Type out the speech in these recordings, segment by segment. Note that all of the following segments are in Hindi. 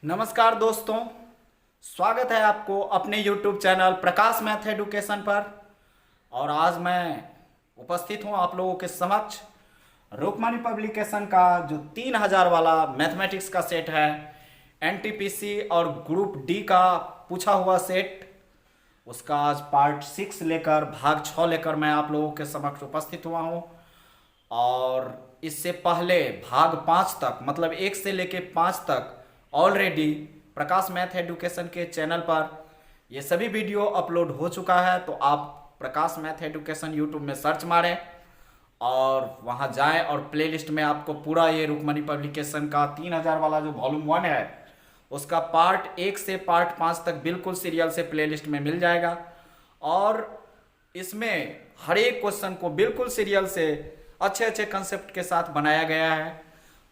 नमस्कार दोस्तों, स्वागत है आपको अपने YouTube चैनल प्रकाश मैथ एडुकेशन पर। और आज मैं उपस्थित हूं आप लोगों के समक्ष रुक्मणी पब्लिकेशन का जो 3000 वाला मैथमेटिक्स का सेट है, एनटीपीसी और ग्रुप डी का पूछा हुआ सेट, उसका आज पार्ट 6 लेकर भाग 6 लेकर मैं आप लोगों के समक्ष उपस्थित हुआ हूं। और इससे पहले भाग 5 तक, मतलब 1 से लेके 5 तक ऑलरेडी प्रकाश मैथ एडुकेशन के चैनल पर ये सभी वीडियो अपलोड हो चुका है। तो आप प्रकाश मैथ एडुकेशन यूट्यूब में सर्च मारें और वहां जाएं और प्लेलिस्ट में आपको पूरा ये रुक्मणी पब्लिकेशन का 3000 वाला जो वॉल्यूम 1 है उसका पार्ट 1 से पार्ट 5 तक बिल्कुल सीरियल से प्लेलिस्ट में मिल जाएगा। और इसमें हर एक क्वेश्चन को बिल्कुल सीरियल से अच्छे अच्छे कंसेप्ट के साथ बनाया गया है।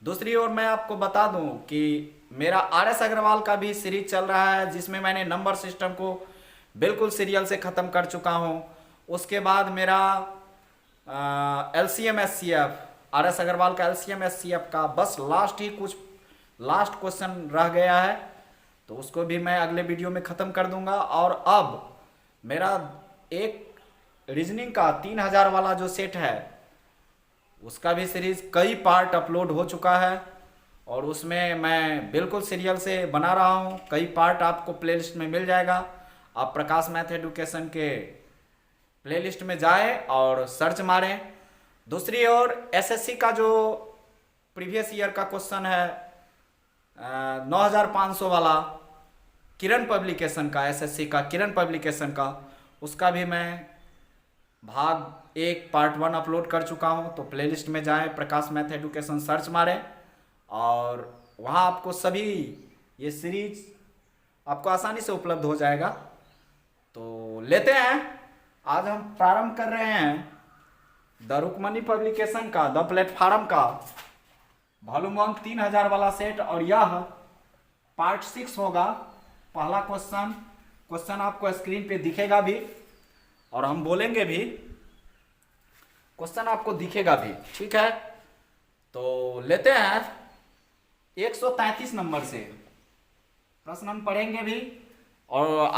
दूसरी ओर मैं आपको बता दूं कि मेरा RS अग्रवाल का भी सीरीज चल रहा है, जिसमें मैंने नंबर सिस्टम को बिल्कुल सीरियल से ख़त्म कर चुका हूं। उसके बाद मेरा LCM SCF, RS अग्रवाल का LCM SCF का बस लास्ट क्वेश्चन रह गया है, तो उसको भी मैं अगले वीडियो में ख़त्म कर दूंगा। और अब मेरा एक रीजनिंग का 3000 वाला जो सेट है उसका भी सीरीज कई पार्ट अपलोड हो चुका है और उसमें मैं बिल्कुल सीरियल से बना रहा हूँ। कई पार्ट आपको प्लेलिस्ट में मिल जाएगा। आप प्रकाश मैथ एडुकेशन के प्लेलिस्ट में जाएं और सर्च मारें। दूसरी ओर SSC का जो प्रीवियस ईयर का क्वेश्चन है 9500 वाला किरण पब्लिकेशन का, SSC का किरण पब्लिकेशन का, उसका भी मैं भाग 1 पार्ट 1 अपलोड कर चुका हूँ। तो प्लेलिस्ट में जाएं, प्रकाश मैथ एडुकेशन सर्च मारें और वहाँ आपको सभी ये सीरीज आपको आसानी से उपलब्ध हो जाएगा। तो लेते हैं, आज हम प्रारंभ कर रहे हैं द रुक्मणी पब्लिकेशन का, द प्लेटफार्म का वॉल्यूम 1 3000 वाला सेट। और यह पार्ट 6 होगा। पहला क्वेश्चन आपको स्क्रीन पे दिखेगा भी और हम बोलेंगे भी, क्वेश्चन आपको दिखेगा भी, ठीक है। तो लेते हैं 133 नंबर से प्रश्न हम पढ़ेंगे भी और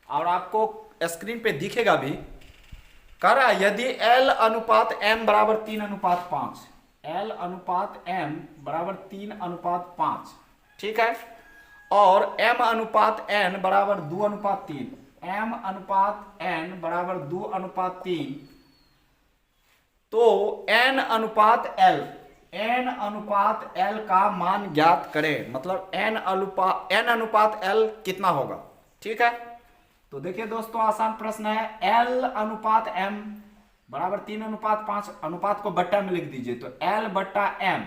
आपको स्क्रीन पे दिखेगा भी। कह रहा है यदि L अनुपात M बराबर 3:5, L अनुपात M बराबर 3:5, ठीक है, और M अनुपात N बराबर 2:3, M अनुपात N बराबर 2:3, तो N अनुपात L का मान ज्ञात करें। मतलब N अनुपात L कितना होगा, ठीक है। तो देखिए दोस्तों, आसान प्रश्न है। L अनुपात M बराबर 3:5, अनुपात को बट्टा में लिख दीजिए। तो L बट्टा M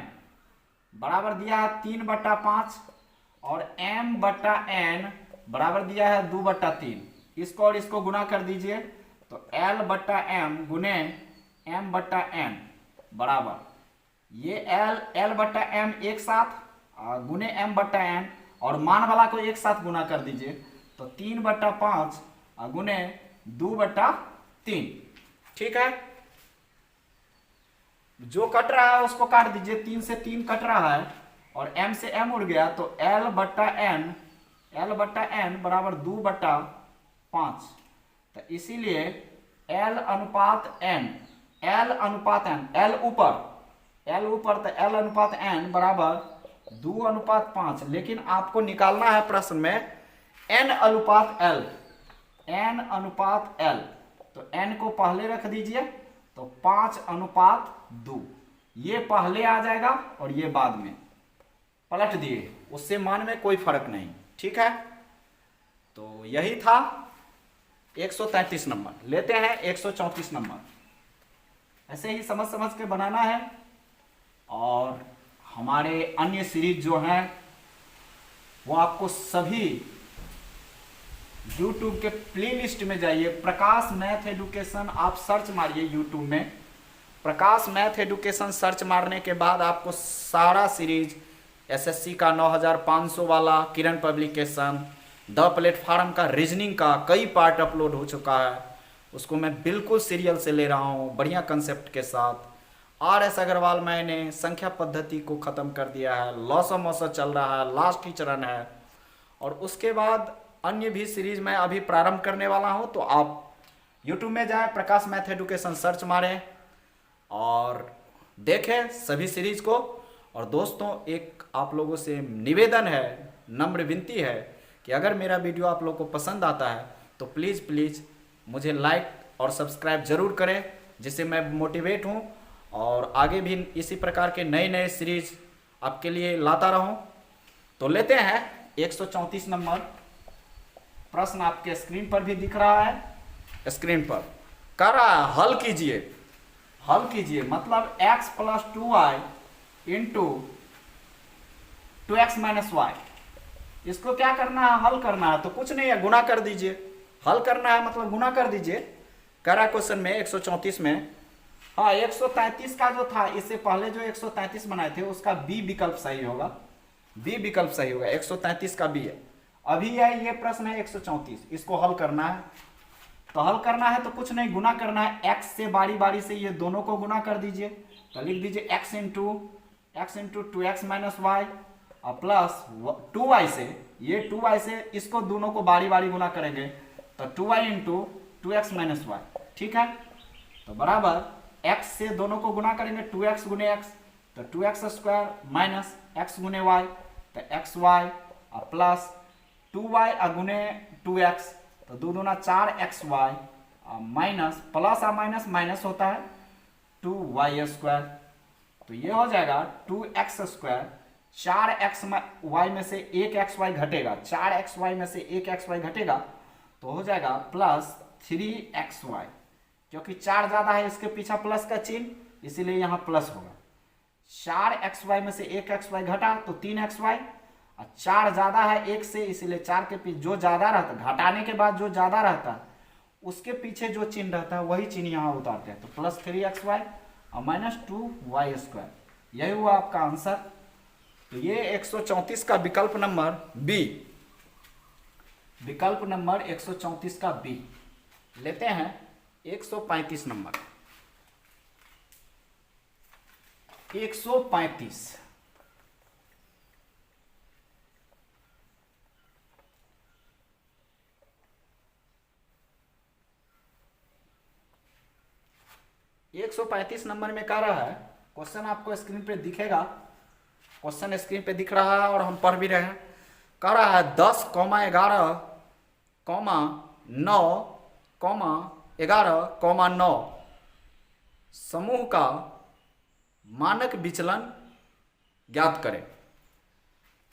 बराबर दिया है 3/5 और M बट्टा N बराबर दिया है 2/3। इसको और इसको गुना कर दीजिए। तो L बट्टा M गुने M बट्टा N बराबर ये L बट्टा M एक साथ गुने M बट्टा N और मान वाला को एक साथ गुना कर दीजिए। तो 3/5 गुने 2/3, ठीक है। जो कट रहा है उसको काट दीजिए। 3 से 3 कट रहा है और M से M उड़ गया। तो L बट्टा N बराबर 2/5। तो इसीलिए L अनुपात N, L ऊपर तो L अनुपात N बराबर 2:5। लेकिन आपको निकालना है प्रश्न में N अनुपात L। तो N को पहले रख दीजिए। तो 5:2 ये पहले आ जाएगा और ये बाद में पलट दिए, उससे मान में कोई फर्क नहीं, ठीक है। तो यही था 133 नंबर। लेते हैं 134 नंबर। ऐसे ही समझ के बनाना है। और हमारे अन्य सीरीज जो हैं वो आपको सभी YouTube के प्लेलिस्ट में जाइए, प्रकाश मैथ एडुकेशन आप सर्च मारिए। YouTube में प्रकाश मैथ एडुकेशन सर्च मारने के बाद आपको सारा सीरीज SSC का 9500 वाला किरण पब्लिकेशन, द प्लेटफार्म का रीजनिंग का कई पार्ट अपलोड हो चुका है। उसको मैं बिल्कुल सीरियल से ले रहा हूँ, बढ़िया कंसेप्ट के साथ। RS अग्रवाल मैंने संख्या पद्धति को ख़त्म कर दिया है, लॉसम मौसम चल रहा है, लास्ट ही चरण है। और उसके बाद अन्य भी सीरीज मैं अभी प्रारंभ करने वाला हूं। तो आप YouTube में जाएं, प्रकाश मैथ एडुकेशन सर्च मारें और देखें सभी सीरीज को। और दोस्तों, एक आप लोगों से निवेदन है, नम्र विनती है कि अगर मेरा वीडियो आप लोग को पसंद आता है तो प्लीज़ मुझे लाइक और सब्सक्राइब जरूर करें, जिससे मैं मोटिवेट हूं और आगे भी इसी प्रकार के नए सीरीज आपके लिए लाता रहूं। तो लेते हैं 134 नंबर प्रश्न, आपके स्क्रीन पर भी दिख रहा है। स्क्रीन पर कह रहा है हल कीजिए मतलब x plus 2y into 2x minus Y. इसको क्या करना है, हल करना है। तो कुछ नहीं है, गुना कर दीजिए। हल करना है मतलब गुना कर दीजिए। कह रहा क्वेश्चन में 134 में, हाँ 133 का जो था, इससे पहले जो 133 बनाए थे उसका बी विकल्प सही होगा। 133 का बी है। अभी है ये प्रश्न है 134, इसको हल करना है। तो हल करना है तो कुछ नहीं, गुना करना है। x से बारी से ये दोनों को गुना कर दीजिए। तो लिख दीजिए x into 2x minus Y और प्लस 2y से, ये 2y से इसको दोनों को बारी गुना करेंगे तो 2y into 2x minus Y. ठीक है, तो बराबर x से दोनों को गुना करेंगे 2x गुने x, तो 2x स्क्वायर माइनस x गुने y, तो xy और प्लस 2y गुने 2x, तो दो दूना 4xy माइनस प्लस और माइनस होता है 2y स्क्वायर। तो ये हो जाएगा 2x स्क्वायर, 4xy में से 1xy घटेगा, 4xy में से 1xy घटेगा तो हो जाएगा प्लस 3xy, क्योंकि 4 ज्यादा है इसके पीछे प्लस का चिन्ह, इसीलिए यहाँ प्लस होगा। 4xy में से 1xy घटा तो 3xy, और 4 ज्यादा है 1 से, इसीलिए 4 के पीछे जो ज्यादा रहता है, घटाने के बाद जो ज्यादा रहता है उसके पीछे जो चिन्ह रहता है वही चिन्ह यहाँ उतारते हैं। तो प्लस 3xy और माइनस 2y स्क्वायर, यही हुआ आपका आंसर। तो ये 134 का विकल्प नंबर बी, विकल्प नंबर 134 का बी। लेते हैं 135 नंबर। 135 135 नंबर में कह रहा है, क्वेश्चन आपको स्क्रीन पे दिखेगा, क्वेश्चन स्क्रीन पे दिख रहा है और हम पढ़ भी रहे हैं। कह रहा है 10, 11, 9, 11, 9 समूह का मानक विचलन ज्ञात करें।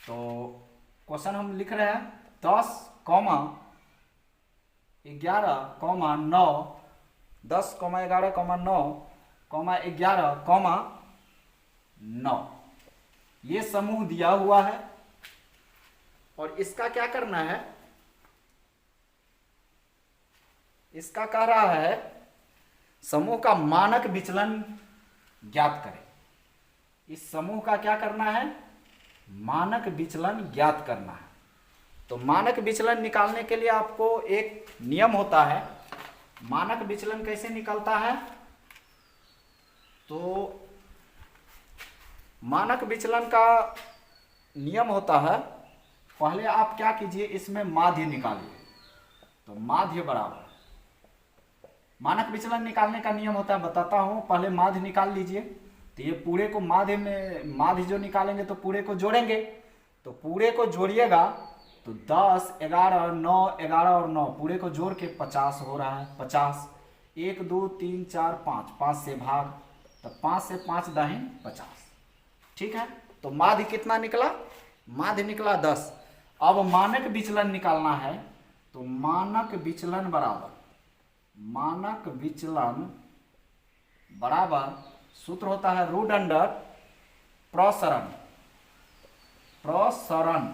तो क्वेश्चन हम लिख रहे हैं 10, 11, 9, 10, 11, 9, 11, 9 ये समूह दिया हुआ है और इसका क्या करना है, इसका कह रहा है समूह का मानक विचलन ज्ञात करें। इस समूह का क्या करना है, मानक विचलन ज्ञात करना है। तो मानक विचलन निकालने के लिए आपको एक नियम होता है। मानक विचलन कैसे निकलता है, तो मानक विचलन का नियम होता है, पहले आप क्या कीजिए, इसमें माध्य निकालिए। तो माध्य बराबर, मानक विचलन निकालने का नियम होता है, बताता हूं, पहले माध्य निकाल लीजिए। तो ये पूरे को माध्य में, माध्य जो निकालेंगे तो पूरे को जोड़ेंगे। तो पूरे को जोड़िएगा तो 10, 11, 9, 11 और 9 पूरे को जोड़ के 50 हो रहा है। 50, 1, 2, 3, 4, 5, 5 से भाग, तो 5 से 5 दाहिन 50। ठीक है, तो माध्य कितना निकला, माध्य निकला 10। अब मानक विचलन निकालना है, तो मानक विचलन बराबर, मानक विचलन बराबर सूत्र होता है रूट अंडर प्रसरण। प्रसरण,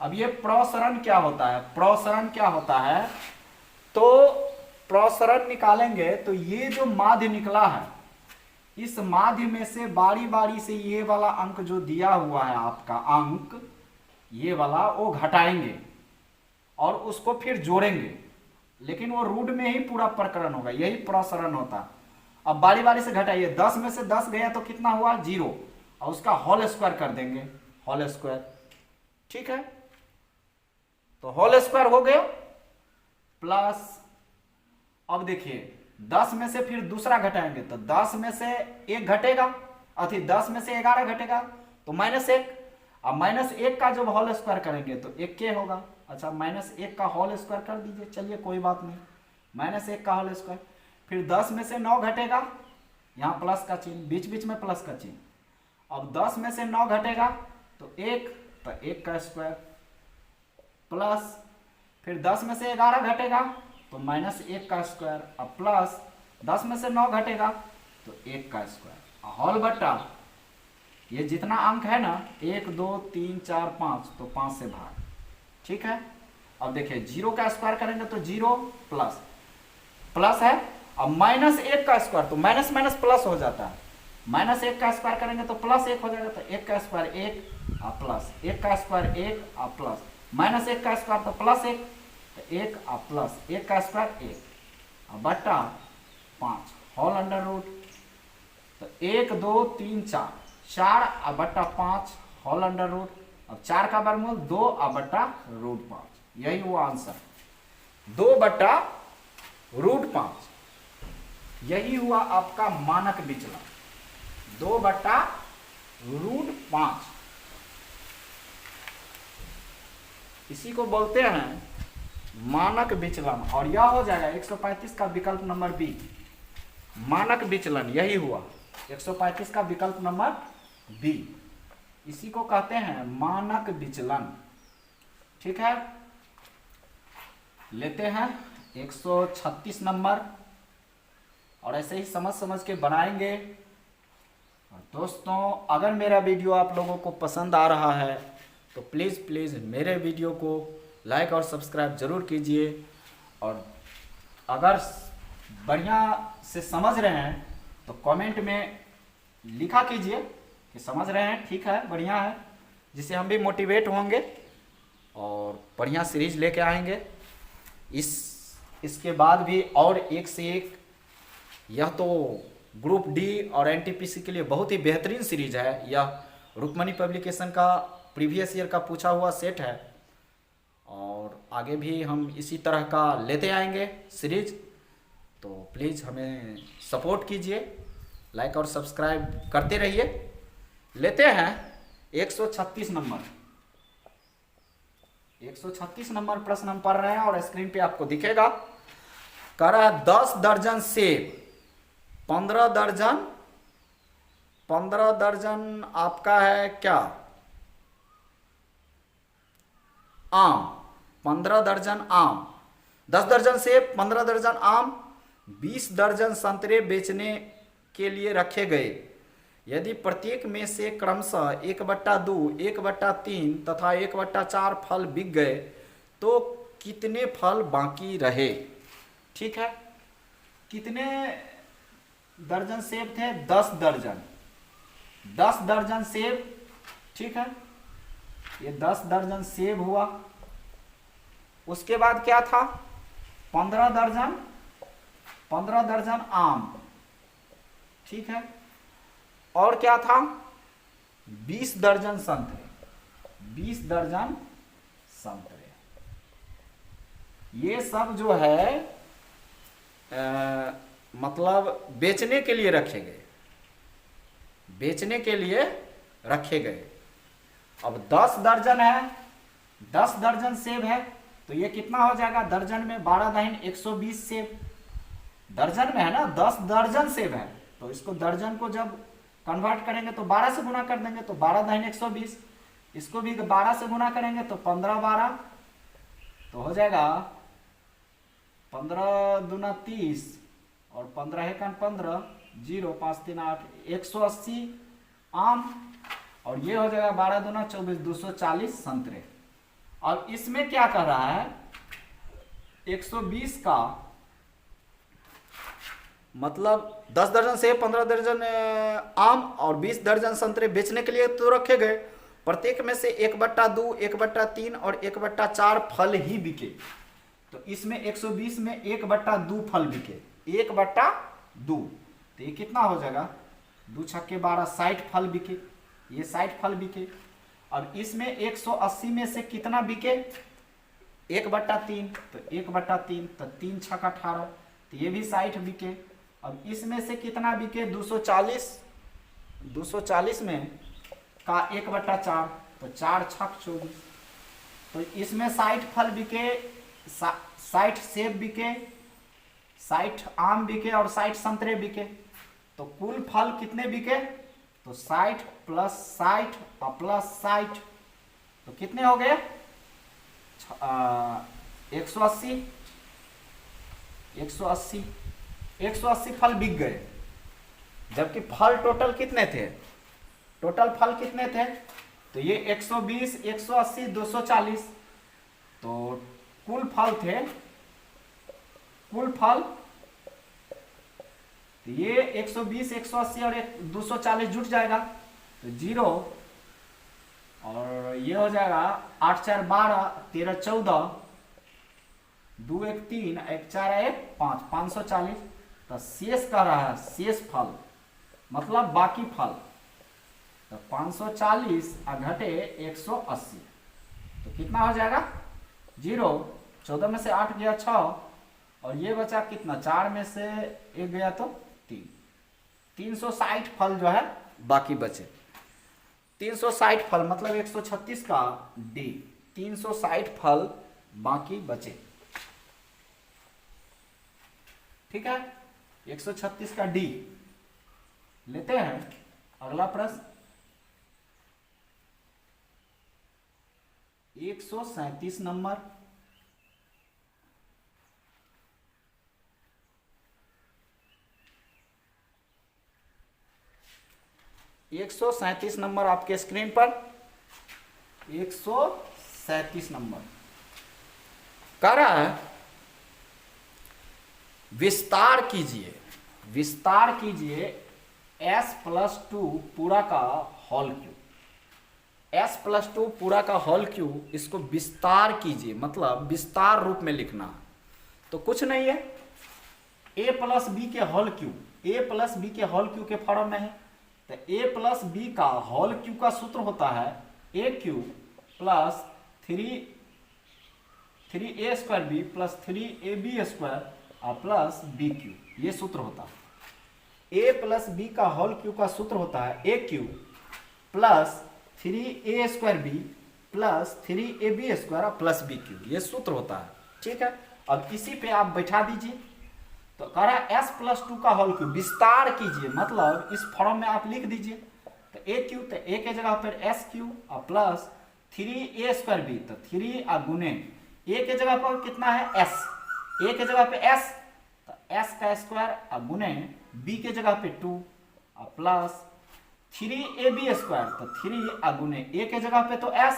अब ये प्रसरण क्या होता है, प्रसरण क्या होता है, तो प्रसरण निकालेंगे तो ये जो माध्य निकला है, इस माध्य में से बारी से ये वाला अंक जो दिया हुआ है आपका अंक, ये वाला वो घटाएंगे और उसको फिर जोड़ेंगे, लेकिन वो रूट में ही पूरा प्रकरण होगा, यही प्रसरण होता है। अब बारी बारी से घटाइए, 10 में से 10 गया तो कितना हुआ 0, और उसका होल स्क्वायर कर देंगे, होल स्क्वायर। ठीक है, तो होल स्क्वायर हो गया प्लस, अब देखिए 10 में से फिर दूसरा घटाएंगे तो 10 में से 1 घटेगा, अथी 10 में से 11 घटेगा तो -1, अब -1 का जब होल स्क्वायर करेंगे तो 1 के होगा। अच्छा, -1 का होल स्क्वायर कर दीजिए, चलिए कोई बात नहीं, -1 का होल स्क्वायर। फिर 10 में से 9 घटेगा, यहाँ प्लस का चिन्ह, बीच बीच में प्लस का चिन्ह। अब 10 में से 9 घटेगा तो 1, तो 1 का स्क्वायर प्लस, फिर 10 में से 11 घटेगा तो -1 का स्क्वायर, अब प्लस 10 में से 9 घटेगा तो 1 का स्क्वायर, होल बट्टा ये जितना अंक है ना 1 2 3 4 5, तो 5 से भाग। ठीक है, अब देखिए 0 का स्क्वायर करेंगे तो 0 प्लस प्लस है, अब -1 का स्क्वायर तो माइनस माइनस प्लस हो जाता है, -1 का स्क्वायर करेंगे तो +1 हो जाएगा, तो 1 का स्क्वायर 1 और प्लस 1 का स्क्वायर 1 और प्लस -1 का स्क्वायर तो +1, तो 1 और प्लस 1 का स्क्वायर 1 और बट्टा 5 होल अंडर रूट, तो 1 2 3 4 और बट्टा 5 होल अंडर रूट, अब 4 का वर्गमूल 2 और बट्टा √5, यही हुआ आंसर, 2 बट्टा √5, यही हुआ आपका मानक विचलन, 2 बट्टा √5, इसी को बोलते हैं मानक विचलन। और यह हो जाएगा 135 का विकल्प नंबर बी, मानक विचलन यही हुआ 135 का विकल्प नंबर बी, इसी को कहते हैं मानक विचलन। ठीक है, लेते हैं 136 नंबर, और ऐसे ही समझ समझ के बनाएंगे। और दोस्तों, अगर मेरा वीडियो आप लोगों को पसंद आ रहा है तो प्लीज़ मेरे वीडियो को लाइक और सब्सक्राइब जरूर कीजिए, और अगर बढ़िया से समझ रहे हैं तो कमेंट में लिखा कीजिए कि समझ रहे हैं, ठीक है, बढ़िया है, जिससे हम भी मोटिवेट होंगे और बढ़िया सीरीज लेके आएंगे। इसके बाद भी और एक से एक, यह तो ग्रुप डी और एनटीपीसी के लिए बहुत ही बेहतरीन सीरीज है। यह रुक्मणी पब्लिकेशन का प्रीवियस ईयर का पूछा हुआ सेट है, और आगे भी हम इसी तरह का लेते आएंगे सीरीज, तो प्लीज़ हमें सपोर्ट कीजिए, लाइक और सब्सक्राइब करते रहिए। लेते हैं 136 नंबर, 136 नंबर प्रश्न हम पढ़ रहे हैं और स्क्रीन पे आपको दिखेगा। कह रहा है 10 दर्जन सेब, 15 दर्जन आपका है क्या आम, 15 दर्जन आम, 10 दर्जन सेब, 15 दर्जन आम, 20 दर्जन संतरे बेचने के लिए रखे गए। यदि प्रत्येक में से क्रमशः 1/2, 1/3 तथा 1/4 फल बिक गए तो कितने फल बाकी रहे। ठीक है, कितने दर्जन सेब थे, 10 दर्जन, 10 दर्जन सेब। ठीक है, ये 10 दर्जन सेब हुआ। उसके बाद क्या था, 15 दर्जन आम। ठीक है, और क्या था, 20 दर्जन संतरे, 20 दर्जन संतरे। ये सब जो है मतलब बेचने के लिए रखे गए, बेचने के लिए रखे गए। अब 10 दर्जन है, 10 दर्जन सेब है, तो ये कितना हो जाएगा, दर्जन में 12 दाहिन 120 सेब, दर्जन में है ना, 10 दर्जन सेब है, तो इसको दर्जन को जब कन्वर्ट करेंगे तो 12 से गुना कर देंगे, तो 12 दाहिन 120, इसको भी 12 से गुना करेंगे तो 15 12, तो हो जाएगा 15 दूना 30 और 15 एकन 15, 0 5 3 8, 180 आम, और ये हो जाएगा 12 दूना 24, 240 संतरे। अब इसमें क्या कर रहा है, 120 का मतलब 10 दर्जन सेब, 15 दर्जन आम और 20 दर्जन संतरे बेचने के लिए तो रखे गए, प्रत्येक में से 1/2, 1/3 और 1/4 फल ही बिके। तो इसमें 120 में 1/2 फल बिके, 1/2, तो तो ये कितना हो जाएगा, 2 छक्के 12, 60 फल बिके, ये 60 फल बिके। अब इसमें 180 में से कितना बिके, 1/3, तो 1/3, तो 3 छक्का 18, तो ये भी 60 बिके। अब इसमें से कितना बिके, 240, 240 में का 1/4, तो 4 छक 24, तो इसमें 60 फल बिके, 60 सेब बिके, 60 आम बिके और 60 संतरे बिके। तो कुल फल कितने बिके, तो 60 प्लस 60 और प्लस 60, तो कितने हो गए, 180, 180, 180 फल बिक गए। जबकि फल टोटल कितने थे, टोटल फल कितने थे, तो ये 120, 180, 240, तो कुल फल थे, कुल फल, तो ये 120, 180 और 240 जुट जाएगा, तो 0, और ये हो जाएगा 8 4 12, 13 14, 2 1 3, 1 4 1 5, 540। तो शेष कह रहा है, शेष फल मतलब बाकी फल, तो 540 घटे 180, तो कितना हो जाएगा, 0, 14 में से 8 गया 6, और ये बचा कितना, 4 में से 1 गया तो 3, 360 फल जो है बाकी बचे। 360 फल मतलब 136 का डी, 360 फल बाकी बचे। ठीक है, 136 का डी लेते हैं। अगला प्रश्न 137 नंबर, नंबर आपके स्क्रीन पर, 137 नंबर कह रहा है विस्तार कीजिए, विस्तार कीजिए s+2 पूरा का होल क्यूब, s+2 पूरा का होल क्यूब, इसको विस्तार कीजिए मतलब विस्तार रूप में लिखना। तो कुछ नहीं है, a प्लस बी के whole cube, a plus B के होल क्यूब के फॉर्म में है, तो a प्लस बी का होल क्यूब का सूत्र होता है a cube plus 3a square B plus 3ab square और प्लस बी क्यूब, ये सूत्र होता है। a प्लस बी का होल क्यूब का सूत्र होता है a cube plus 3a square B plus 3ab square plus B cube, ये सूत्र होता है। ठीक है, अब इसी पे आप बैठा दीजिए। तो कह रहा है s+2 का होल क्यूब विस्तार कीजिए, मतलब इस फॉर्म में आप लिख दीजिए। तो a क्यूब, तो a के जगह पर s क्यूब और प्लस 3a स्क्वायर बी, तो 3 और गुने a के जगह पर कितना है s, a के जगह पे s, तो s का स्क्वायर और गुने b के जगह पे 2 और प्लस 3ab स्क्वायर, तो 3 और गुने a के जगह पे तो s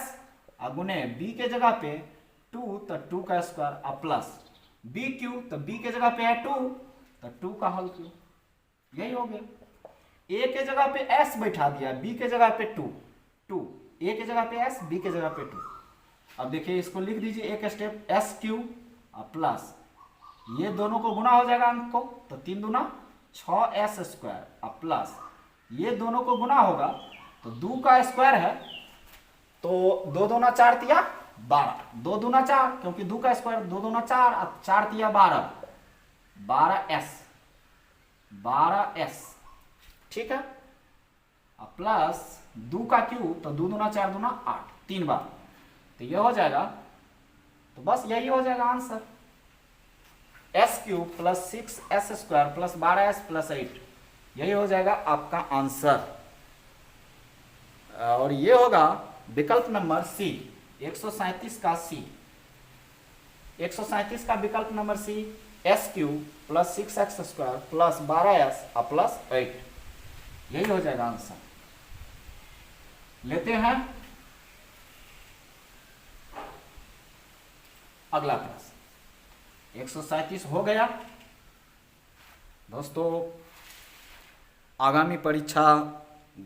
और गुने b के जगह पे 2, तो 2 का स्क्वायर और प्लस बी क्यूब, तो बी के जगह पे है 2, तो 2 का होल क्यूब, यही हो गया। ए के जगह पे s बैठा दिया, बी के जगह पे 2, ए के जगह पे s, बी के जगह पे 2। अब देखिए इसको लिख दीजिए एक स्टेप, s क्यूब और प्लस ये दोनों को गुना हो जाएगा अंक को, तो 3 दूना 6s स्क्वायर और प्लस ये दोनों को गुना होगा, तो 2 का स्क्वायर है, तो 2 दूना 4 तिया 12, 2 दूना 4, क्योंकि 2 का स्क्वायर 2 दूना 4 और 4 तिया 12, 12s, ठीक है, और प्लस 2 का क्यूब, तो 2 दूना 4 दूना 8, 3 बार, तो ये हो जाएगा। तो बस यही हो जाएगा answer, s cube plus 6s square plus 12s plus 8, यही हो जाएगा आपका आंसर। और ये होगा विकल्प नंबर सी, 137 का सी, 137 का विकल्प number C, s cube plus 6x square plus 12s और प्लस 8, यही हो जाएगा आंसर। लेते हैं अगला प्रश्न, 137 हो गया। दोस्तों आगामी परीक्षा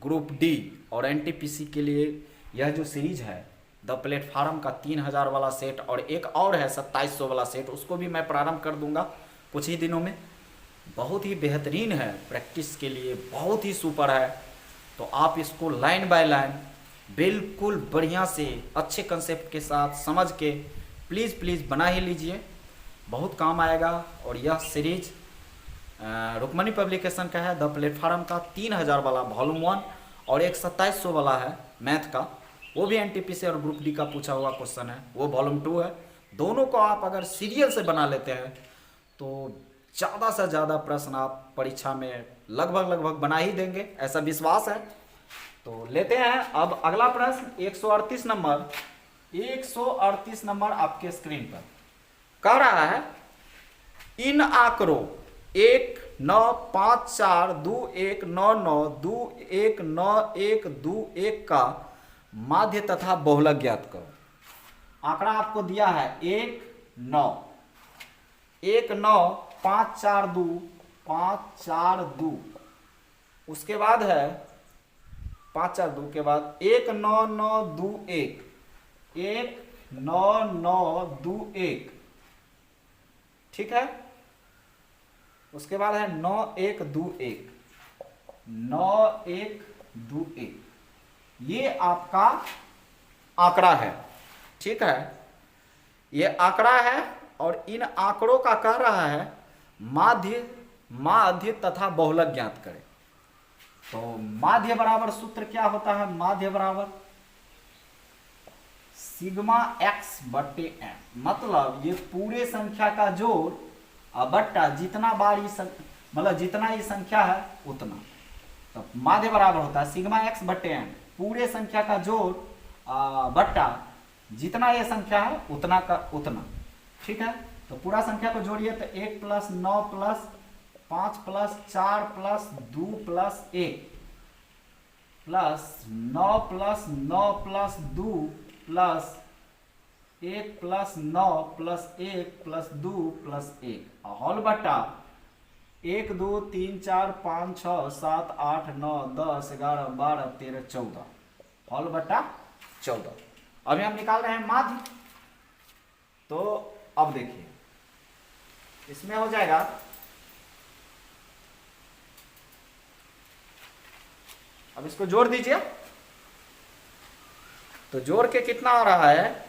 ग्रुप डी और एनटीपीसी के लिए यह जो सीरीज है द प्लेटफार्म का 3000 वाला सेट और एक और है 2700 वाला सेट, उसको भी मैं प्रारंभ कर दूंगा कुछ ही दिनों में। बहुत ही बेहतरीन है, प्रैक्टिस के लिए बहुत ही सुपर है। तो आप इसको लाइन बाय लाइन बिल्कुल बढ़िया से अच्छे कंसेप्ट के साथ समझ के प्लीज़ बना ही लीजिए, बहुत काम आएगा। और यह सीरीज रुक्मणी पब्लिकेशन का है, द प्लेटफार्म का 3000 वाला वॉल्यूम 1 और एक 2700 वाला है मैथ का, वो भी एनटीपीसी और ग्रुप डी का पूछा हुआ क्वेश्चन है, वो वॉल्यूम 2 है। दोनों को आप अगर सीरियल से बना लेते हैं तो ज़्यादा से ज़्यादा प्रश्न आप परीक्षा में लगभग बना ही देंगे, ऐसा विश्वास है। तो लेते हैं अब अगला प्रश्न 138 नंबर। 138 नंबर आपके स्क्रीन पर कह रहा है, इन आंकड़ों 1 9 5 4 2 1 9 9 2 1 9 1 2 1 का माध्य तथा बहुलक ज्ञात करो। आंकड़ा आपको दिया है 1 9 1 9 5 4 2 5 4 2, उसके बाद है 5 4 2 के बाद 1 9 9 2 1 1 9 9 2 1, ठीक है। उसके बाद है 9 1 2 1 9 1 2 1, ये आपका आंकड़ा है, ठीक है। ये आंकड़ा है और इन आंकड़ों का कह रहा है माध्य तथा बहुलक ज्ञात करें। तो माध्य बराबर सूत्र क्या होता है, माध्य बराबर सिग्मा एक्स बट्टे एन, मतलब ये पूरे संख्या का जोड़ बट्टा जितना बार मतलब जितना ये संख्या है उतना। तो माध्य बराबर होता है सिग्मा एक्स बट्टे एन, पूरे संख्या का जोड़ बट्टा जितना ये संख्या है उतना का उतना, ठीक है। तो पूरा संख्या को जोड़िए तो 1 + 9 + 5 + 4 + 2 + 1 प्लस 9 + 9 + 2 प्लस 1 + 9 + 1 + 2 + 1 होल बट्टा 1 2 3 4 5 6 7 8 9 10 11 12 13 14 होल बट्टा 14। अभी हम निकाल रहे हैं माध्य। तो अब देखिए इसमें हो जाएगा अब इसको जोड़ दीजिए, तो जोड़ के कितना आ रहा है,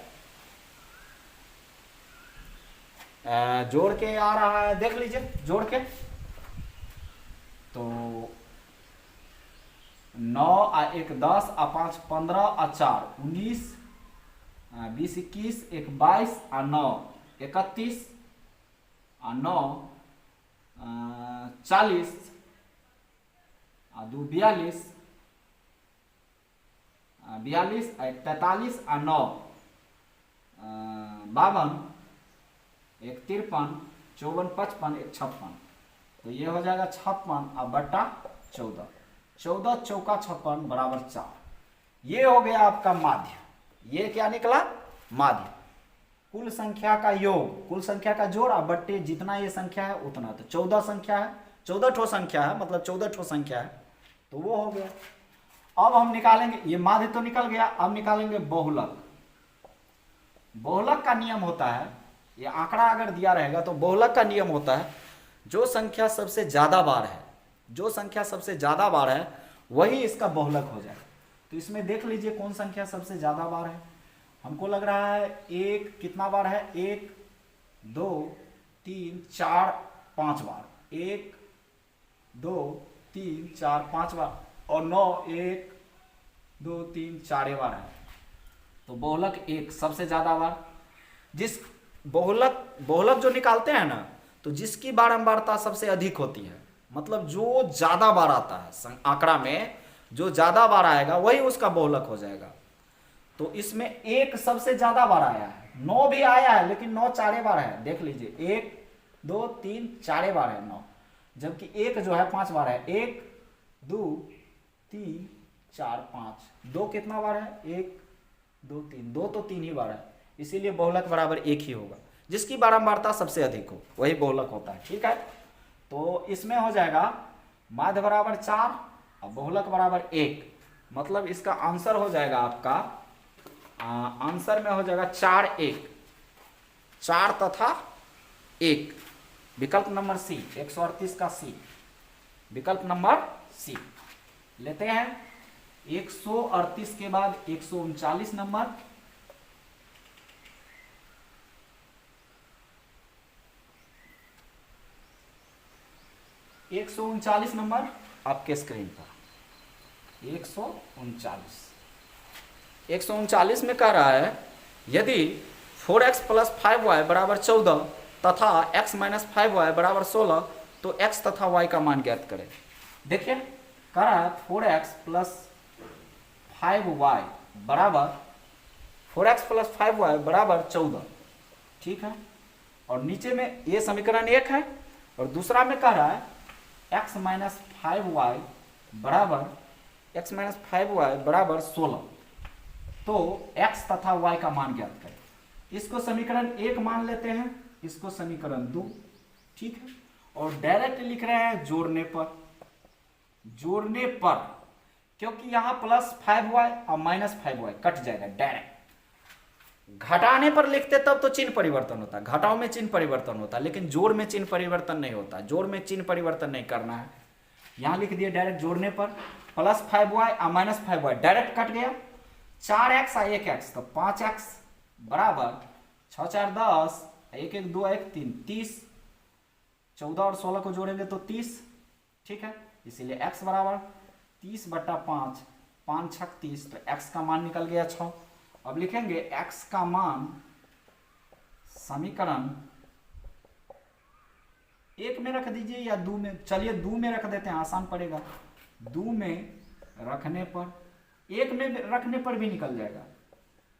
जोड़ के आ रहा है, देख लीजिए जोड़ के तो 9 और 1 10 और 5 15 और 4 19 20 21 1 22 और 9 31 और 9 40 और 2 42 42 और 43 और 9 52 1 53 54 55 1 56, तो ये हो जाएगा 56 और बट्टा 14, 14 चौका 56 बराबर 4। ये हो गया आपका माध्य। ये क्या निकला, माध्य, कुल संख्या का योग, कुल संख्या का जोड़ और बट्टे जितना ये संख्या है उतना। तो 14 संख्या है, 14 ठो संख्या है, मतलब 14 ठो संख्या है, तो वो हो गया। अब हम निकालेंगे, ये माध्य तो निकल गया, अब निकालेंगे बहुलक। बहुलक का नियम होता है, ये आंकड़ा अगर दिया रहेगा तो बहुलक का नियम होता है जो संख्या सबसे ज्यादा बार है, जो संख्या सबसे ज्यादा बार है वही इसका बहुलक हो जाए। तो इसमें देख लीजिए कौन संख्या सबसे ज्यादा बार है। हमको लग रहा है 1 कितना बार है, 1 2 3 4 5 बार, 1 2 3 4 5 बार, और 9 1 2 3 4 बार है। तो बहुलक 1 सबसे ज्यादा बार। जिस बहुलक जो निकालते हैं ना, तो जिसकी बारंबारता सबसे अधिक होती है, मतलब जो ज्यादा बार आता है आंकड़ा में, जो ज्यादा बार आएगा वही उसका बहुलक हो जाएगा। तो इसमें 1 सबसे ज्यादा बार आया है, 9 भी आया है लेकिन 9 4 बार है, देख लीजिए 1 2 3 4 बार है 9, जबकि 1 जो है 5 बार है, 1 2 3 4 5, 2 कितना बार है, 1 2 3, 2 तो 3 ही बार है, इसीलिए बहुलक बराबर 1 ही होगा। जिसकी बारंबारता सबसे अधिक हो वही बहुलक होता है, ठीक है। तो इसमें हो जाएगा माध्य बराबर 4 और बहुलक बराबर 1, मतलब इसका आंसर हो जाएगा आपका, आंसर में हो जाएगा 4 1, 4 तथा 1, विकल्प नंबर सी, 138 का सी, विकल्प नंबर सी। लेते हैं 138 के बाद 139 नंबर। एक सौ उनचालीस नंबर आपके स्क्रीन पर, 139 में कह रहा है यदि 4x प्लस 5y बराबर 14 तथा x माइनस 5y बराबर 16 तो x तथा y का मान ज्ञात करें। देखिए कह रहा है 4x प्लस 5y बराबर 14, ठीक है। और नीचे में ये समीकरण 1 है और दूसरा में कह रहा है x माइनस 5y बराबर 16, तो x तथा y का मान ज्ञात करें। इसको समीकरण 1 मान लेते हैं, इसको समीकरण 2, ठीक है। और डायरेक्ट लिख रहे हैं जोड़ने पर, क्योंकि यहां प्लस 5y और माइनस 5y कट जाएगा डायरेक्ट। घटाने पर लिखते तब तो चिन्ह परिवर्तन होता, घटाव में चिन्ह परिवर्तन होता, लेकिन जोड़ में चिन्ह परिवर्तन नहीं होता। जोड़ में चिन्ह परिवर्तन नहीं करना है। यहां लिख दिया डायरेक्ट जोड़ने पर, प्लस 5y और माइनस 5y डायरेक्ट कट गया, 4x और 1x तो 5x बराबर 6 4 10, 1 1 2 1 3 30, 14 और 16 को जोड़ेंगे तो 30, ठीक है। इसीलिए x बराबर 30/5, 5 6 30, तो x का मान निकल गया 6। अब लिखेंगे x का मान समीकरण 1 में रख दीजिए या 2 में, चलिए 2 में रख देते हैं, आसान पड़ेगा। 2 में रखने पर, 1 में रखने पर भी निकल जाएगा,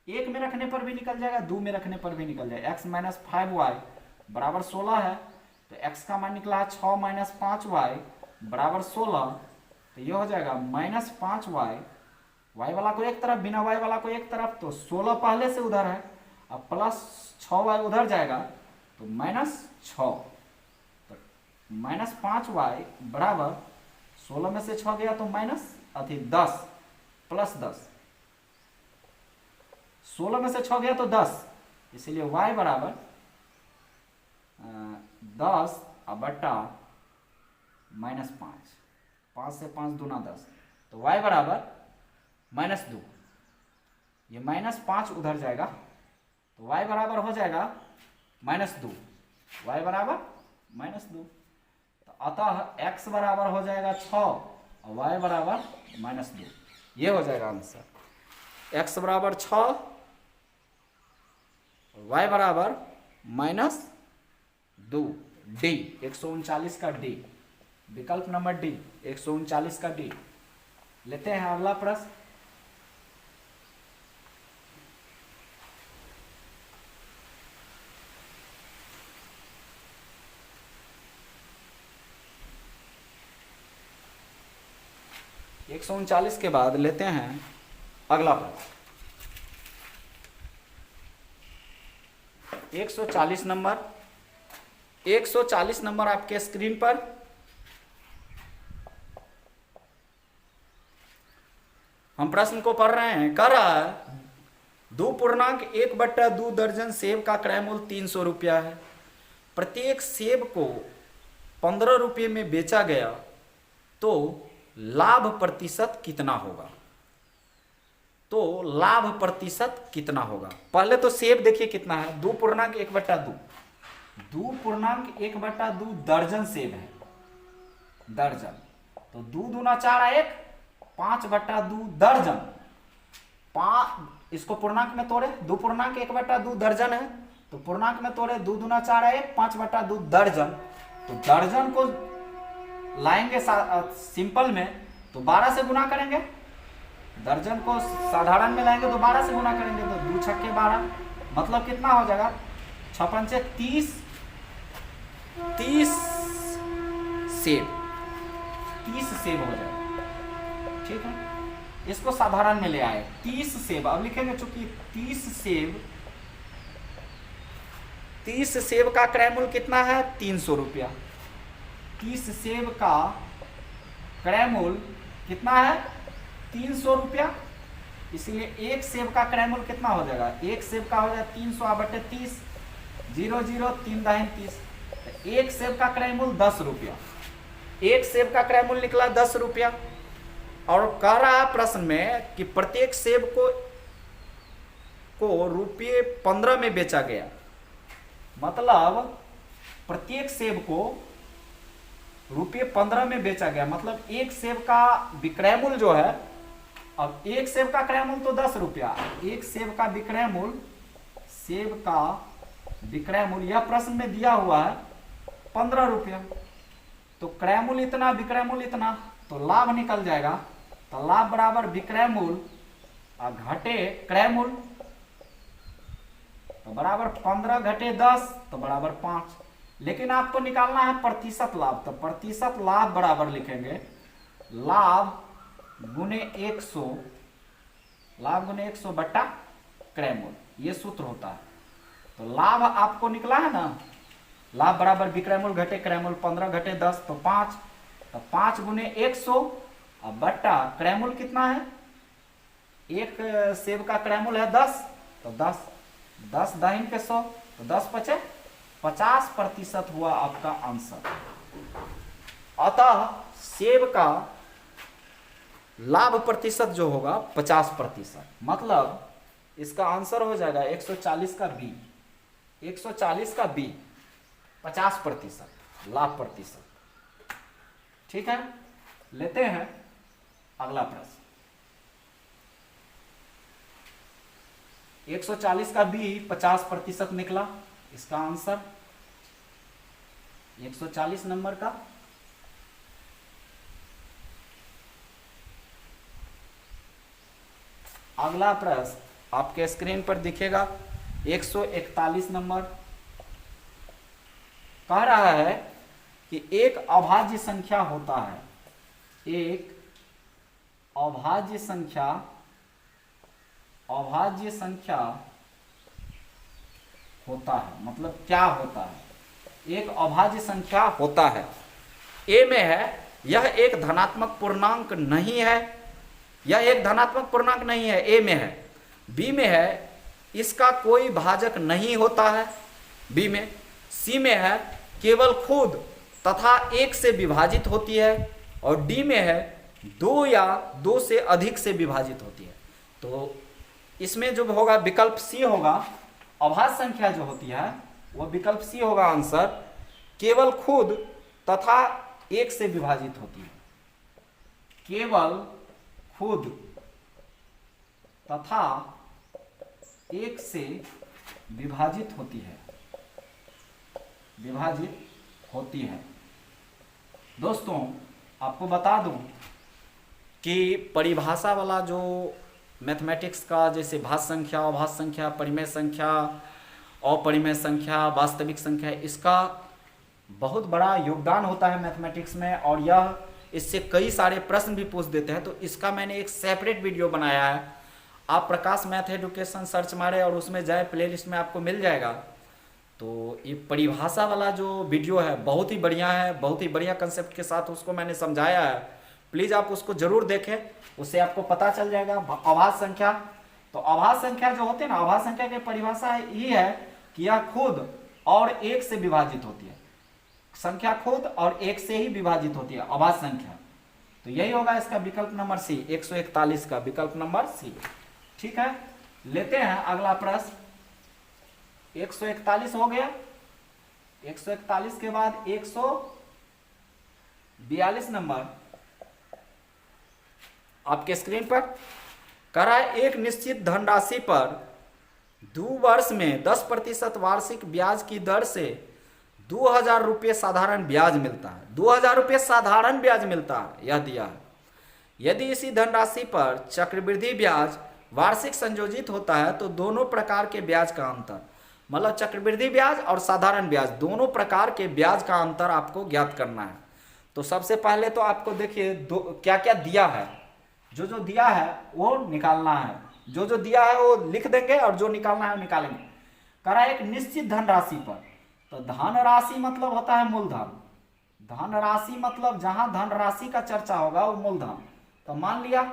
1 में रखने पर भी निकल जाएगा, 2 में रखने पर भी निकल जाएगा। x माइनस 5y बराबर 16 है, तो x का मान निकला है 6 माइनस 5y बराबर 16, तो ये हो जाएगा माइनस 5y, y वाला को एक तरफ, बिना y वाला को एक तरफ, तो 16 पहले से उधर है, अब प्लस 6y उधर जाएगा तो माइनस 6, तो माइनस 5y बराबर 16 में से 6 गया तो माइनस 10 प्लस 10, 16 में से 6 गया तो 10, इसीलिए y बराबर 10 बटा माइनस 5, 5 से 5 दूना 10, तो y बराबर -2, ये -5 उधर जाएगा तो y बराबर हो जाएगा -2, y बराबर -2, तो अतः x बराबर हो जाएगा 6 और y बराबर -2, ये हो जाएगा आंसर। x बराबर 6, y बराबर -2, डी 139 का डी, विकल्प नंबर डी 139 का डी। लेते हैं अगला प्रश्न। एक 139 के बाद लेते हैं अगला प्रश्न, 140 नंबर, 140 नंबर आपके स्क्रीन पर। हम प्रश्न को पढ़ रहे हैं। कह रहा है 2.1/2 दर्जन सेब का क्रय मूल्य 300 रुपया है। प्रत्येक सेब को 15 रुपये में बेचा गया तो लाभ प्रतिशत कितना होगा? तो लाभ प्रतिशत कितना होगा? पहले तो सेब देखिए कितना है, 2.1/2, 2.1/2 दर्जन सेब है, दर्जन, तो 2 दूना 4 1, 5/2 दर्जन, इसको पूर्णांक में तोड़े, 2.1/2 दर्जन है तो पूर्णांक में तोड़े, 2 दूना 4 1, 5/2 दर्जन, तो दर्जन को लाएंगे सिंपल में तो 12 से गुना करेंगे, दर्जन को साधारण में लाएंगे तो 12 से गुना करेंगे, तो 2 छक्के 12, मतलब कितना हो जाएगा 6 पंचे 30 सेब, 30 सेब हो जाएगा, ठीक है। इसको साधारण में ले आए 30 सेब, अब लिखेंगे चूंकि 30 सेब का क्रय मूल्य कितना है 300 रुपया, 30 सेब का क्रय मूल्य कितना है 300 रुपया, इसलिए एक सेब का क्रय मूल्य कितना हो जाएगा, एक सेब का हो जाएगा 300/30, 0 0 3 दाहिन 30, तो एक सेब का क्रय मूल्य 10 रुपया, एक सेब का क्रय मूल्य निकला 10 रुपया। और कह रहा है प्रश्न में कि प्रत्येक सेब को रुपये 15 में बेचा गया, मतलब प्रत्येक सेब को रुपये 15 में बेचा गया, मतलब एक सेब का विक्रय मूल्य जो है, अब एक सेब का क्रय मूल्य तो 10 रुपया, एक सेब का विक्रय मूल्य, सेब का विक्रय मूल्य यह प्रश्न में दिया हुआ है 15 रुपया, तो क्रय मूल्य इतना, विक्रय मूल्य इतना, तो लाभ निकल जाएगा। तो लाभ बराबर विक्रय मूल्य घटे क्रय मूल्य, तो बराबर 15 घटे 10 तो बराबर 5। लेकिन आपको निकालना है प्रतिशत लाभ, तो प्रतिशत लाभ बराबर लिखेंगे लाभ गुने 100, लाभ गुने 100 बट्टा क्रय मूल्य, ये सूत्र होता है। तो लाभ आपको निकला है ना, लाभ बराबर विक्रय मूल्य घटे क्रय मूल्य, 15 घटे 10 तो 5, तो 5 गुने 100 अब बट्टा क्रय मूल्य कितना है, एक सेब का क्रय मूल्य है 10, तो 10 दाहिन के 100, तो 10 बचे 50% हुआ आपका आंसर। अतः सेब का लाभ प्रतिशत जो होगा 50%, मतलब इसका आंसर हो जाएगा 140 का बी, 140 का बी 50% लाभ प्रतिशत। ठीक है, लेते हैं अगला प्रश्न। 140 का बी 50% निकला, इसका आंसर 140 नंबर का अगला प्रश्न आपके स्क्रीन पर दिखेगा 141 नंबर। कह रहा है कि एक अभाज्य संख्या होता है, एक अभाज्य संख्या होता है, मतलब क्या होता है, एक अभाज्य संख्या होता है, ए में है, यह एक धनात्मक पूर्णांक नहीं है, यह एक धनात्मक पूर्णांक नहीं है, ए में है। बी में है, इसका कोई भाजक नहीं होता है, बी में। सी में है, केवल खुद तथा एक से विभाजित होती है, और डी में है, दो या दो से अधिक से विभाजित होती है। तो इसमें जो होगा विकल्प सी होगा, अभाज्य संख्या जो होती है वो विकल्प सी होगा आंसर, केवल खुद तथा एक से विभाजित होती है, केवल खुद तथा एक से विभाजित होती है, विभाजित होती है। दोस्तों आपको बता दूं कि परिभाषा वाला जो मैथमेटिक्स का, जैसे भाज्य संख्या, अभाज्य संख्या, परिमेय संख्या, अपरिमेय संख्या, वास्तविक संख्या, इसका बहुत बड़ा योगदान होता है मैथमेटिक्स में, और यह इससे कई सारे प्रश्न भी पूछ देते हैं। तो इसका मैंने एक सेपरेट वीडियो बनाया है, आप प्रकाश मैथ एजुकेशन सर्च मारे और उसमें जाए, प्लेलिस्ट में आपको मिल जाएगा। तो ये परिभाषा वाला जो वीडियो है बहुत ही बढ़िया है, बहुत ही बढ़िया कंसेप्ट के साथ उसको मैंने समझाया है, प्लीज़ आप उसको जरूर देखें, उससे आपको पता चल जाएगा। अभाज्य संख्या, तो अभाज्य संख्या जो होती है ना, अभाज्य संख्या की परिभाषा ये है कि यह खुद और एक से विभाजित होती है, संख्या खुद और एक से ही विभाजित होती है अभाज्य संख्या। तो यही होगा इसका विकल्प नंबर सी, 141 का विकल्प नंबर सी। ठीक है, लेते हैं अगला प्रश्न। 141 हो गया, 141 के बाद 142 नंबर आपके स्क्रीन पर। कह रहा है एक निश्चित धनराशि पर 2 वर्ष में 10% वार्षिक ब्याज की दर से 2000 रुपये साधारण ब्याज मिलता है, 2000 रुपये साधारण ब्याज मिलता है, यह दिया है। यदि इसी धनराशि पर चक्रवृद्धि ब्याज वार्षिक संयोजित होता है तो दोनों प्रकार के ब्याज का अंतर, मतलब चक्रवृद्धि ब्याज और साधारण ब्याज, दोनों प्रकार के ब्याज का अंतर आपको ज्ञात करना है। तो सबसे पहले तो आपको देखिए क्या क्या दिया है, जो जो दिया है वो निकालना है, जो जो दिया है वो लिख देंगे और जो निकालना है वो निकालेंगे। कह रहा है एक निश्चित धनराशि पर, तो धनराशि मतलब होता है मूलधन, धनराशि मतलब जहां धनराशि का चर्चा होगा वो मूलधन। तो मान लिया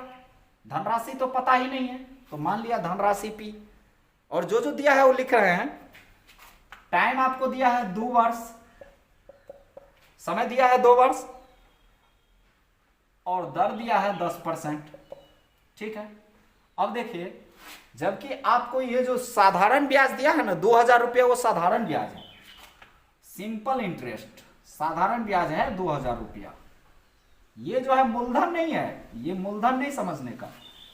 धनराशि तो पता ही नहीं है, तो मान लिया धनराशि पी, और जो जो दिया है वो लिख रहे हैं। टाइम आपको दिया है 2 वर्ष, समय दिया है 2 वर्ष और दर दिया है 10%। ठीक है, अब देखिए, जबकि आपको ये जो साधारण ब्याज दिया है ना 2000 रुपया, वो साधारण ब्याज है, सिंपल इंटरेस्ट साधारण ब्याज है 2000 रुपया। ये जो है मूलधन नहीं है, ये मूलधन नहीं समझने का,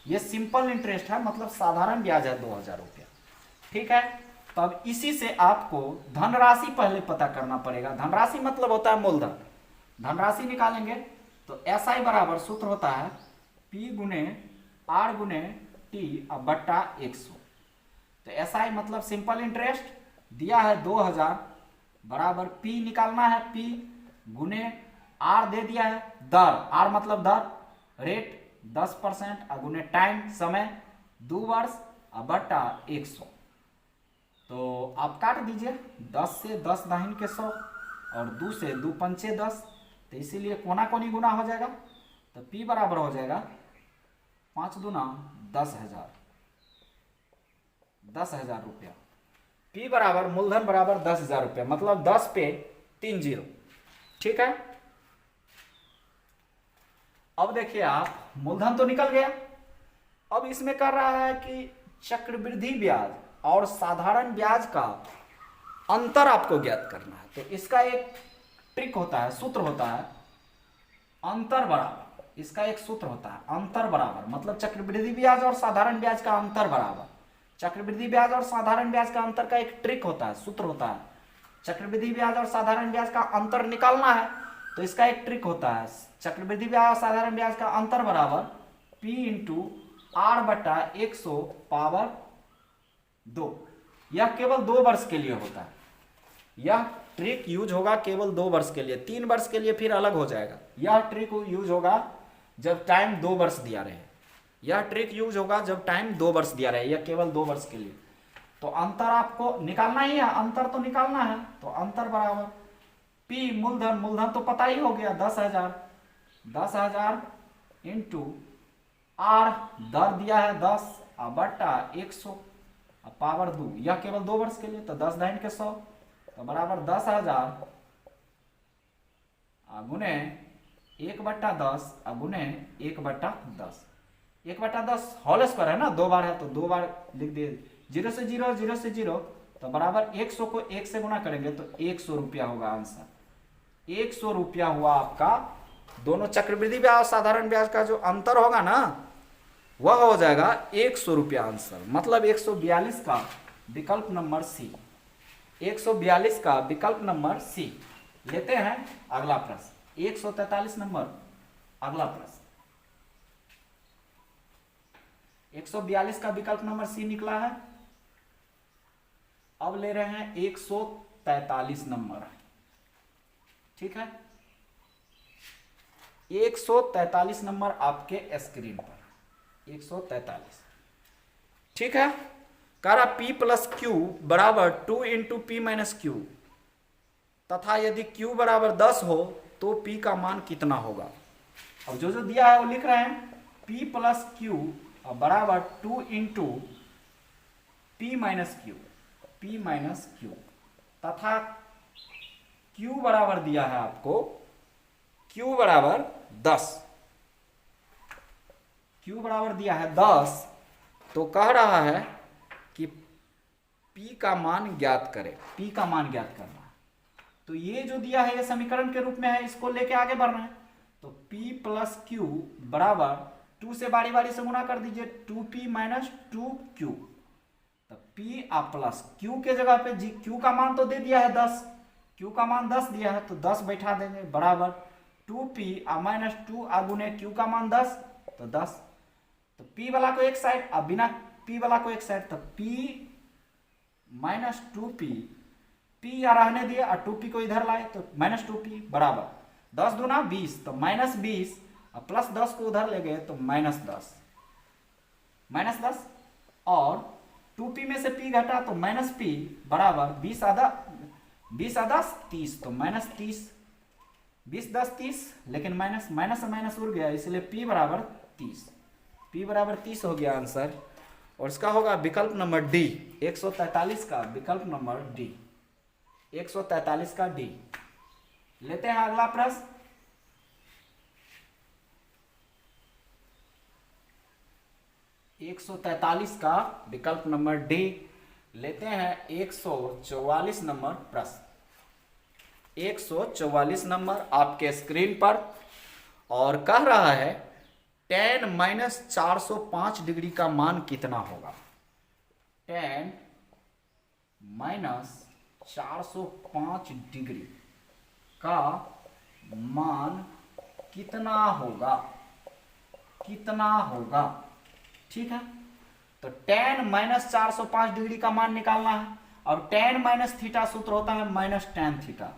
ये सिंपल इंटरेस्ट है, मतलब साधारण ब्याज है 2000 रुपया। ठीक है, तो अब इसी से आपको धनराशि पहले पता करना पड़ेगा। धनराशि मतलब होता है मूलधन। धनराशि निकालेंगे तो SI बराबर सूत्र होता है P गुने R गुने T अब बट्टा 100। तो SI मतलब सिंपल इंटरेस्ट दिया है 2000 बराबर P निकालना है, P गुने R दे दिया है दर, R मतलब दर, रेट 10% गुने टाइम समय 2 वर्ष बट्टा 100। तो आप काट दीजिए, 10 से 10 दाहिन के 100 और 2 से 2 पंचे 10, तो इसीलिए कोना कोनी गुना हो जाएगा। तो P बराबर हो जाएगा 5 दूना 10,000, 10,000 रुपया। P बराबर मूलधन बराबर 10,000 रुपया, मतलब 10 पे 3 जीरो। ठीक है, अब देखिए आप, मूलधन तो निकल गया। अब इसमें कर रहा है कि चक्रवृद्धि ब्याज और साधारण ब्याज का अंतर आपको ज्ञात करना है। तो इसका एक ट्रिक होता है, सूत्र होता है अंतर बराबर। इसका एक सूत्र होता है अंतर बराबर, मतलब चक्रवृद्धि ब्याज और साधारण ब्याज का अंतर बराबर। चक्रवृद्धि ब्याज और साधारण ब्याज का अंतर का एक ट्रिक होता है, सूत्र होता है। चक्रवृद्धि ब्याज और साधारण ब्याज का अंतर निकालना है तो इसका एक ट्रिक होता है, चक्रवृद्धि ब्याज और साधारण ब्याज का अंतर बराबर P इंटू R बटा 100 पावर 2। यह केवल 2 वर्ष के लिए होता है, यह ट्रिक यूज होगा केवल 2 वर्ष के लिए, 3 वर्ष के लिए फिर अलग हो जाएगा। यह ट्रिक यूज होगा जब टाइम 2 वर्ष दिया रहे, यह ट्रिक यूज होगा जब टाइम 2 वर्ष दिया रहे, यह केवल 2 वर्ष के लिए। तो अंतर आपको निकालना ही है, अंतर तो निकालना है। तो अंतर बराबर P मूलधन, मूलधन तो पता ही हो गया 10,000, 10,000 इंटू R दर दिया है 10 बट्टा 100 पावर 2, यह केवल 2 वर्ष के लिए। तो 10 दाहिन के 100 तो बराबर 10,000 गुने 1/10 गुने 1/10, 1/10 होल स्क्वायर है ना, 2 बार है तो 2 बार लिख दिए, 0 से 0, 0 से 0, तो बराबर 100 को 1 से गुना करेंगे तो 100 रुपया होगा आंसर। 100 रुपया हुआ आपका। दोनों चक्रवृद्धि ब्याज और साधारण ब्याज का जो अंतर होगा ना, वह हो जाएगा 100 रुपया आंसर, मतलब 142 का विकल्प नंबर सी। 142 का विकल्प नंबर सी। लेते हैं अगला प्रश्न, 143 नंबर अगला प्रश्न। 142 का विकल्प नंबर सी निकला है। अब ले रहे हैं 143 नंबर। ठीक है, 143 नंबर आपके स्क्रीन पर, 143। ठीक है, कह रहा P प्लस क्यू बराबर 2 इंटू पी माइनस क्यू तथा यदि Q बराबर 10 हो तो P का मान कितना होगा। अब जो जो दिया है वो लिख रहे हैं, P प्लस क्यू बराबर 2 into P minus Q, P minus Q तथा Q बराबर दिया है आपको, Q बराबर 10, Q बराबर दिया है 10। तो कह रहा है कि P का मान ज्ञात करें, P का मान ज्ञात करना है। तो ये जो दिया है ये समीकरण के रूप में है, इसको लेके आगे बढ़ना है। तो P प्लस क्यू बराबर 2 से बारी बारी से गुणा कर दीजिए, 2P माइनस 2Q। तो P प्लस Q के जगह पे Q का मान तो दे दिया है 10, Q का मान 10 दिया है तो 10 बैठा देंगे बराबर 2P माइनस 2 गुने Q का मान 10 तो 10। तो P वाला को एक साइड, अब बिना P वाला को एक साइड, तो P माइनस 2P, P या रहने दिए और 2P को इधर लाए तो माइनस 2P बराबर 10 दूना 20, तो माइनस 20 प्लस 10 को उधर ले गए तो माइनस 10, माइनस 10 और 2P में से P घटा तो माइनस P बराबर 20 आधा 30, तो माइनस 30, 20 10 30, लेकिन माइनस माइनस से माइनस उड़ गया इसलिए P बराबर 30, P बराबर 30 हो गया आंसर। और इसका होगा विकल्प नंबर डी, 143 का विकल्प नंबर डी, 143 का डी। लेते हैं अगला प्रश्न। एक 143 का विकल्प नंबर डी। लेते हैं 144 नंबर प्रश्न। 144 नंबर आपके स्क्रीन पर, और कह रहा है tan माइनस 405 डिग्री का मान कितना होगा। tan माइनस 405 डिग्री का मान कितना होगा, कितना होगा। ठीक है, तो tan माइनस 405 डिग्री का मान निकालना है। और tan माइनस थीटा सूत्र होता है minus tan theta.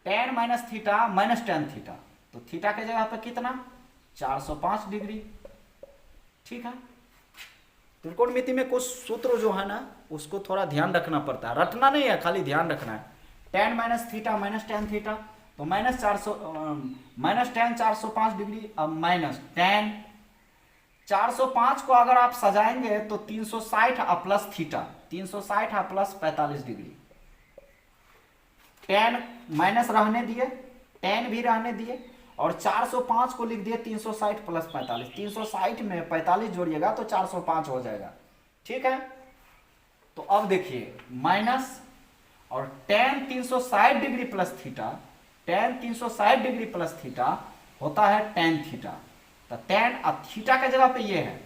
tan minus theta minus tan theta, तो थीटा के जगह पे कितना 405 डिग्री। ठीक है, त्रिकोणमिति में कुछ सूत्र जो है ना उसको थोड़ा ध्यान रखना पड़ता है, रटना नहीं है, खाली ध्यान रखना है। tan minus theta minus tan theta, तो माइनस tan 405 डिग्री। अब माइनस tan 405 को अगर आप सजाएंगे तो 360 plus theta, 360 plus 45 degree. tan minus रहने दिए, tan भी रहने दिए, और 405 को लिख दिए 360 प्लस 45। 360 में 45 जोड़िएगा तो 405 हो जाएगा। ठीक है, तो अब देखिए माइनस और tan 360 degree plus theta, tan 360 degree plus theta होता है tan थीटा। तो tan अब थीटा के जगह पे ये है,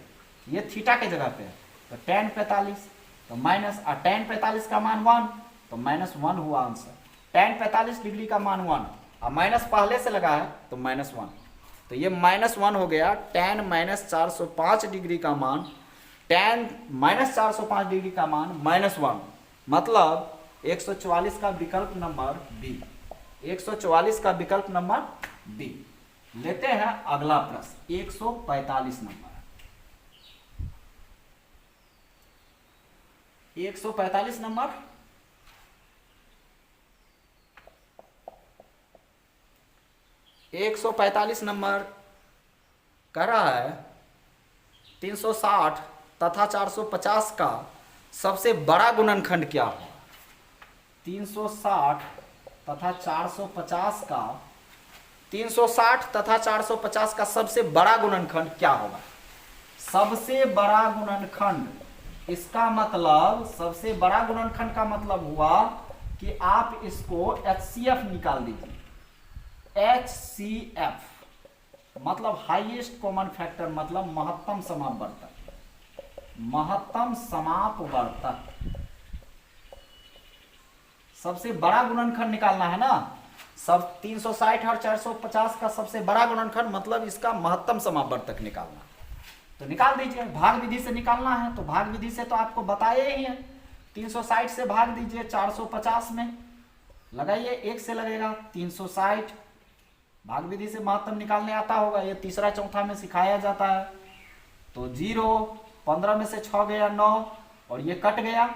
ये थीटा के जगह पे है, तो tan 45, तो माइनस और tan 45 का मान 1, तो माइनस 1 हुआ आंसर। tan 45 डिग्री का मान 1, और माइनस पहले से लगा है तो माइनस 1, तो ये माइनस 1 हो गया। tan माइनस 405 डिग्री का मान, tan माइनस 405 डिग्री का मान माइनस 1, मतलब 144 का विकल्प नंबर बी। 144 का विकल्प नंबर बी। लेते हैं अगला प्रश्न 145 नंबर। 145 नंबर, एक 145 नंबर कह रहा है 360 तथा 450 का सबसे बड़ा गुणनखंड क्या है। 360 तथा 450 का, 360 तथा 450 का सबसे बड़ा गुणनखंड क्या होगा। सबसे बड़ा गुणनखंड, इसका मतलब सबसे बड़ा गुणनखंड का मतलब हुआ कि आप इसको HCF निकाल दीजिए। HCF मतलब हाईएस्ट कॉमन फैक्टर, मतलब महत्तम समापवर्तक, महत्तम समापवर्तक। सबसे बड़ा गुणनखंड निकालना है ना, सब 360 और 450 का सबसे बड़ा गुणनखंड मतलब इसका महत्तम समापवर्तक निकालना। तो निकाल दीजिए, भाग विधि से निकालना है, तो भाग विधि से तो आपको बताया ही है। 360 से भाग दीजिए 450 में, लगाइए 1 से लगेगा 360। भाग विधि से महत्तम निकालने आता होगा, ये तीसरा चौथा में सिखाया जाता है। तो 0, 15 में से 6 गया 9, और ये कट गया,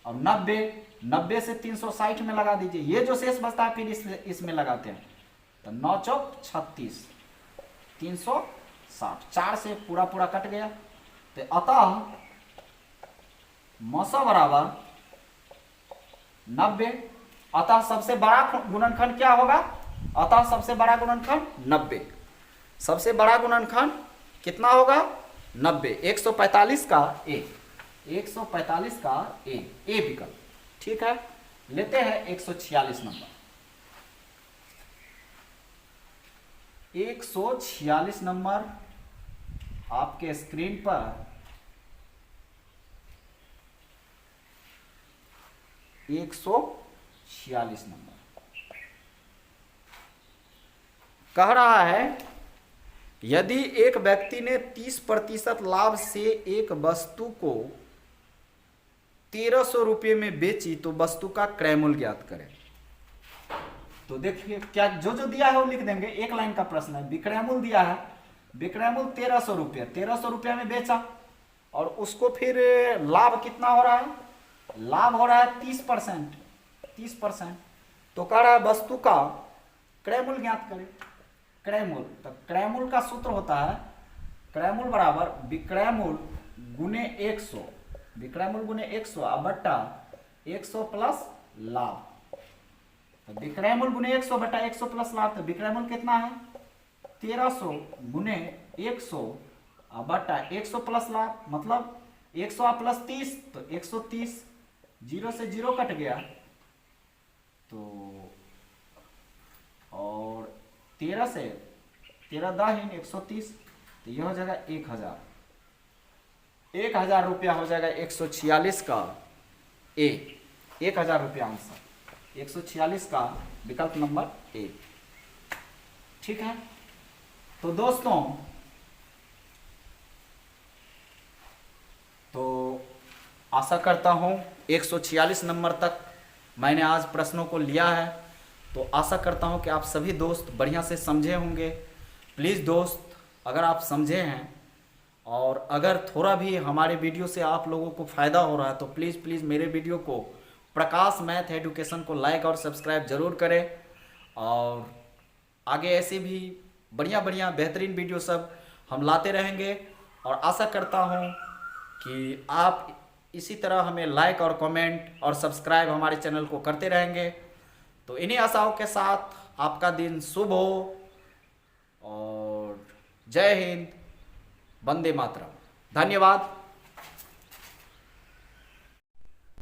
और 90 से 360 में लगा दीजिए, ये जो शेष बचता है फिर इसमें लगाते हैं। तो 9 चौक 36, 360, 4 से पूरा पूरा कट गया। तो अतः मौसा बराबर 90। अतः सबसे बड़ा गुणनखंड क्या होगा, अतः सबसे बड़ा गुणनखंड 90। सबसे बड़ा गुणनखंड कितना होगा 90। 145 का ए, 145 का ए विकल्प। ठीक है, लेते हैं 146 नंबर। 146 नंबर आपके स्क्रीन पर, 146 नंबर कह रहा है यदि एक व्यक्ति ने 30% लाभ से एक वस्तु को 1300 रुपये में बेची तो वस्तु का क्रय मूल्य ज्ञात करें। तो देखिए क्या जो जो दिया है वो लिख देंगे, एक लाइन का प्रश्न है। विक्रय मूल्य दिया है, विक्रय मूल्य 1300 रुपये, 1300 रुपये में बेचा, और उसको फिर लाभ कितना हो रहा है, लाभ हो रहा है 30%, 30%। तो कह रहा है वस्तु का क्रय मूल्य ज्ञात करें। क्रय मूल्य, तो क्रय मूल्य का सूत्र होता है क्रय मूल्य बराबर विक्रय मूल्य गुने 100, विक्रय मूल्य गुने 100 बट्टा 100 प्लस लाभ। तो विक्रय मूल्य गुने 100 बटा 100 प्लस लाभ, तो विक्रय मूल्य कितना है 1300 गुने 100 बटा 100 प्लस लाभ, मतलब 100 प्लस 30, तो 130, 0 से 0 कट गया, तो और 13 से 13 दाहिन 130, तो यह हो जाएगा 1000 रुपया हो जाएगा 146 का ए, 1000 रुपया आंसर 146 का विकल्प नंबर ए। ठीक है, तो दोस्तों तो आशा करता हूं 146 नंबर तक मैंने आज प्रश्नों को लिया है, तो आशा करता हूं कि आप सभी दोस्त बढ़िया से समझे होंगे। प्लीज़ दोस्त, अगर आप समझे हैं और अगर थोड़ा भी हमारे वीडियो से आप लोगों को फ़ायदा हो रहा है, तो प्लीज़ मेरे वीडियो को प्रकाश मैथ एजुकेशन को लाइक और सब्सक्राइब ज़रूर करें, और आगे ऐसे भी बढ़िया बेहतरीन वीडियो सब हम लाते रहेंगे। और आशा करता हूँ कि आप इसी तरह हमें लाइक और कमेंट और सब्सक्राइब हमारे चैनल को करते रहेंगे। तो इन्हीं आशाओं के साथ आपका दिन शुभ हो, और जय हिंद, वंदे मातरम, धन्यवाद।